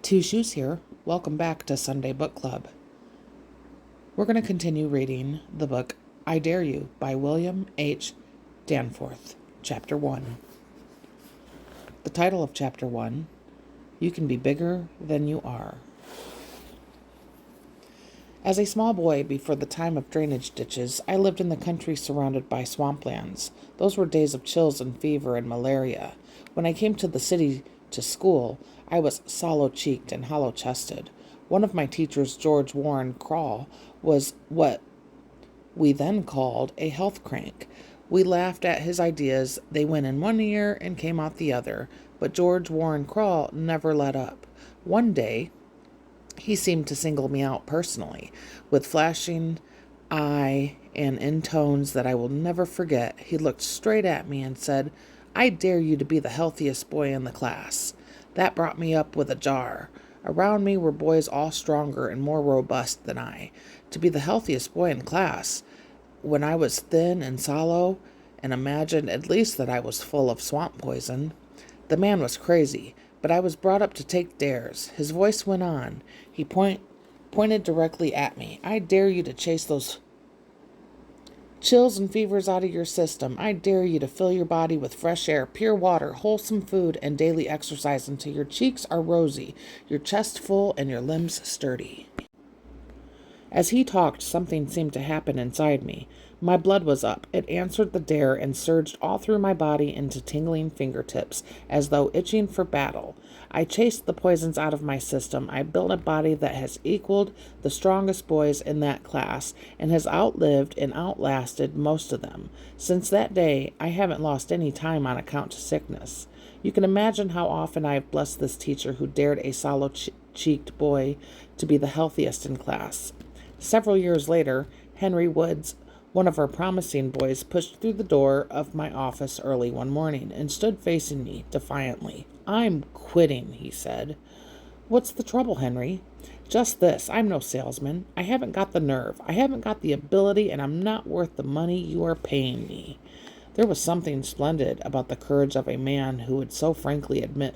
Two Shoes here. Welcome back to Sunday Book Club. We're going to continue reading the book I Dare You by William H Danforth, Chapter 1. The title of Chapter 1, You Can Be Bigger Than You Are. As a small boy before the time of drainage ditches, I lived in the country surrounded by swamplands. Those were days of chills and fever and malaria. When I came to the city to school, I was sallow-cheeked and hollow-chested. One of my teachers, George Warren Crawl, was what we then called a health crank. We laughed at his ideas. They went in one ear and came out the other. But George Warren Crawl never let up. One day, he seemed to single me out personally. With flashing eye and in tones that I will never forget, he looked straight at me and said, "I dare you to be the healthiest boy in the class." That brought me up with a jar. Around me were boys all stronger and more robust than I. To be the healthiest boy in class, when I was thin and sallow, and imagined at least that I was full of swamp poison. The man was crazy, but I was brought up to take dares. His voice went on. He pointed directly at me. "I dare you to chase those chills and fevers out of your system. I dare you to fill your body with fresh air, pure water, wholesome food, and daily exercise until your cheeks are rosy, your chest full, and your limbs sturdy." As he talked, something seemed to happen inside me. My blood was up. It answered the dare and surged all through my body into tingling fingertips, as though itching for battle. I chased the poisons out of my system. I built a body that has equaled the strongest boys in that class, and has outlived and outlasted most of them. Since that day, I haven't lost any time on account of sickness. You can imagine how often I have blessed this teacher who dared a sallow-cheeked boy to be the healthiest in class. Several years later, Henry Woods, one of our promising boys, pushed through the door of my office early one morning and stood facing me defiantly. "I'm quitting," he said. "What's the trouble, Henry?" "Just this. I'm no salesman. I haven't got the nerve. I haven't got the ability, and I'm not worth the money you are paying me." There was something splendid about the courage of a man who would so frankly admit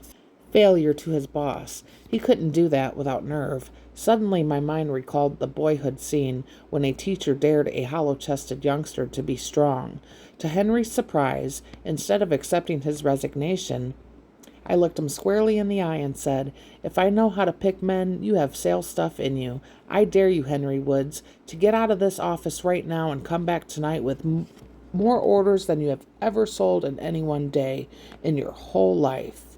failure to his boss. He couldn't do that without nerve. Suddenly my mind recalled the boyhood scene when a teacher dared a hollow-chested youngster to be strong. To Henry's surprise, instead of accepting his resignation, I looked him squarely in the eye and said, "If I know how to pick men, you have sales stuff in you. I dare you, Henry Woods, to get out of this office right now and come back tonight with more orders than you have ever sold in any one day in your whole life."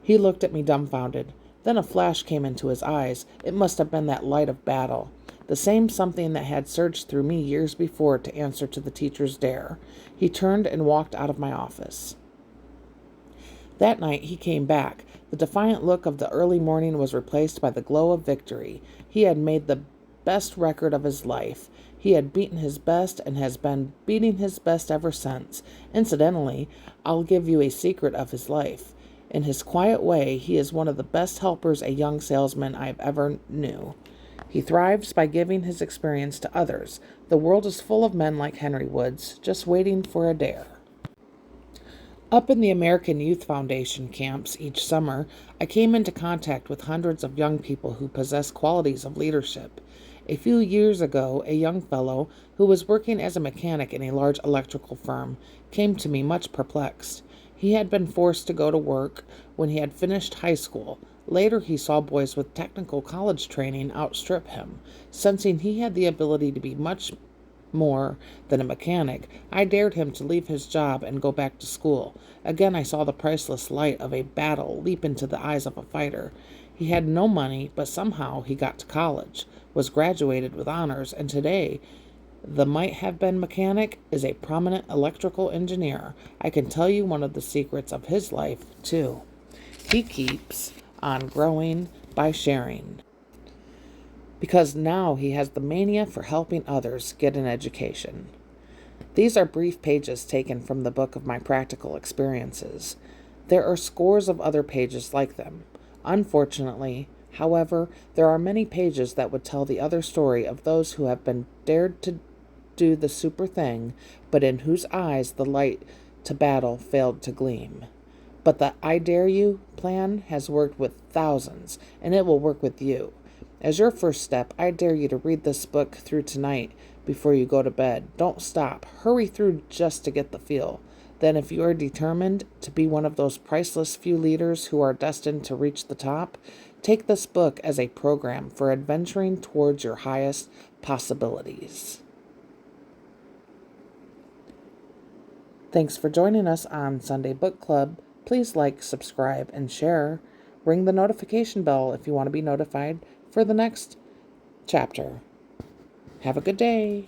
He looked at me dumbfounded. Then a flash came into his eyes. It must have been that light of battle, the same something that had surged through me years before to answer to the teacher's dare. He turned and walked out of my office. That night he came back. The defiant look of the early morning was replaced by the glow of victory. He had made the best record of his life. He had beaten his best and has been beating his best ever since. Incidentally, I'll give you a secret of his life. In his quiet way, he is one of the best helpers a young salesman I've ever knew. He thrives by giving his experience to others. The world is full of men like Henry Woods, just waiting for a dare. Up in the American Youth Foundation camps each summer, I came into contact with hundreds of young people who possess qualities of leadership. A few years ago, a young fellow who was working as a mechanic in a large electrical firm came to me much perplexed. He had been forced to go to work when he had finished high school. Later, he saw boys with technical college training outstrip him. Sensing he had the ability to be much more than a mechanic, I dared him to leave his job and go back to school. Again, I saw the priceless light of a battle leap into the eyes of a fighter. He had no money, but somehow he got to college, was graduated with honors, and today the might-have-been mechanic is a prominent electrical engineer. I can tell you one of the secrets of his life, too. He keeps on growing by sharing, because now he has the mania for helping others get an education. These are brief pages taken from the book of my practical experiences. There are scores of other pages like them. Unfortunately, however, there are many pages that would tell the other story of those who have been dared to do the super thing, but in whose eyes the light to battle failed to gleam. But the I Dare You plan has worked with thousands, and it will work with you. As your first step, I dare you to read this book through tonight before you go to bed. Don't stop. Hurry through just to get the feel. Then, if you are determined to be one of those priceless few leaders who are destined to reach the top, take this book as a program for adventuring towards your highest possibilities. Thanks for joining us on Sunday Book Club. Please like, subscribe, and share. Ring the notification bell if you want to be notified for the next chapter. Have a good day.